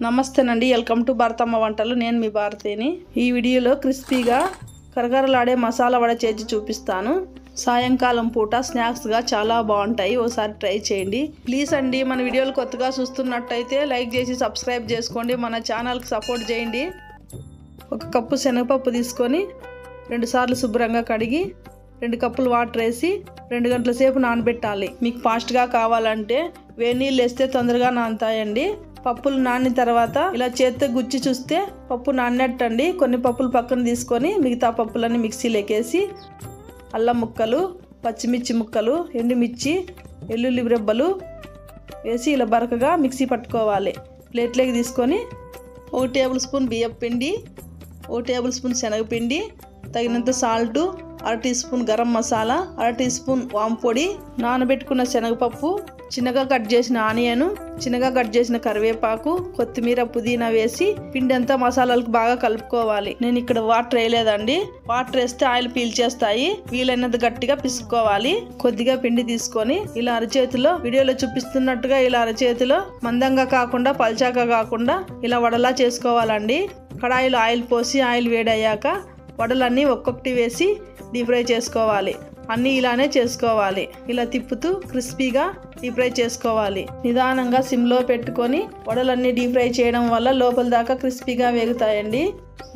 నమస్తేనండి, welcome to Bharatamma వంటలు. నేను మీ భారతిని. ఈ వీడియోలో క్రిస్పీగా కరకరలాడే మసాలా వడ చేసి చూపిస్తాను. సాయంకాలం పూట స్నాక్స్గా చాలా బాగుంటాయి. ఓసారి ట్రై చేయండి ప్లీజ్ అండి. మన వీడియోలు కొత్తగా చూస్తున్నట్టయితే లైక్ చేసి సబ్స్క్రైబ్ చేసుకోండి. మన ఛానల్కి సపోర్ట్ చేయండి. 1 కప్పు శనగపప్పు తీసుకొని 2 సార్లు శుభ్రంగా కడిగి 2 కప్పులు వాటర్ వేసి 2 గంటల సేపు నానబెట్టాలి. మీకు ఫాస్ట్గా కావాలంటే వేడి నీళ్ళు వేస్తే తొందరగా నానుతాయండి. పప్పులు నానిన తర్వాత ఇలా చేత్తో గుచ్చి చూస్తే పప్పు నానినట్టండి. కొన్ని పప్పులు పక్కన తీసుకొని మిగతా పప్పులన్నీ మిక్సీలో వేసి అల్లం ముక్కలు, పచ్చిమిర్చి ముక్కలు, ఎండుమిర్చి, వెల్లుల్లి రెబ్బలు వేసి ఇలా బరకగా మిక్సీ పట్టుకోవాలి. ప్లేట్లోకి తీసుకొని 1 టేబుల్ స్పూన్ బియ్యం పిండి, 1 టేబుల్ స్పూన్ శనగపిండి, తగినంత salt, 1/2 teaspoon garam masala, 1/2 teaspoon వాము పొడి, నానబెట్టుకున్న శనగపప్పు, చిన్నగా కట్ చేసిన ఆనియన్, చిన్నగా కట్ చేసిన కరివేపాకు, కొత్తిమీర, పుదీనా వేసి పిండి అంతా మసాలాలకు బాగా కలుపుకోవాలి. నేను ఇక్కడ వాటర్ వేయలేదండి. వాటర్ వేస్తే ఆయిల్ పీల్చేస్తాయి. వీలైనంత గట్టిగా పిసుకోవాలి. కొద్దిగా పిండి తీసుకొని ఇలా అరచేతిలో వీడియోలో చూపిస్తున్నట్టుగా ఇలా అరచేతిలో మందంగా కాకుండా పల్చాగా కాకుండా ఇలా వడలా చేసుకోవాలండి. కడాయిలో ఆయిల్ పోసి ఆయిల్ వేడయ్యాక వడలన్నీ ఒక్కొక్కటి వేసి డీప్ ఫ్రై చేసుకోవాలి. అన్నీ ఇలానే చేసుకోవాలి. ఇలా తిప్పుతూ క్రిస్పీగా డీప్ ఫ్రై చేసుకోవాలి. నిదానంగా సిమ్లో పెట్టుకొని వడలన్నీ డీప్ ఫ్రై చేయడం వల్ల లోపల దాకా క్రిస్పీగా వేగుతాయండి.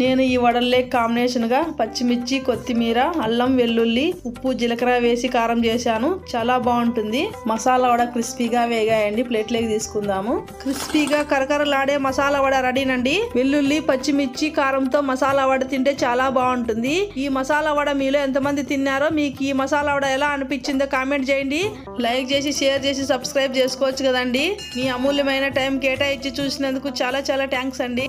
నేను ఈ వడల్లే కాంబినేషన్గా పచ్చిమిర్చి, కొత్తిమీర, అల్లం, వెల్లుల్లి, ఉప్పు, జీలకర్ర వేసి కారం చేశాను. చాలా బాగుంటుంది. మసాలా వడ క్రిస్పీగా వేగాయండి. ప్లేట్లోకి తీసుకుందాము. క్రిస్పీగా కరకరలాడే మసాలా వడ రెడీనండి. వెల్లుల్లి, పచ్చిమిర్చి, కారంతో మసాలా వడ తింటే చాలా బాగుంటుంది. ఈ మసాలా వడ మీలో ఎంతమంది తిన్నారో, మీకు ఈ మసాలా వడ ఎలా అనిపించిందో కామెంట్ చేయండి. లైక్ చేసి షేర్ చేసి సబ్స్క్రైబ్ చేసుకోవచ్చు కదండి. మీ అమూల్యమైన టైం కేటాయించి చూసినందుకు చాలా థ్యాంక్స్ అండి.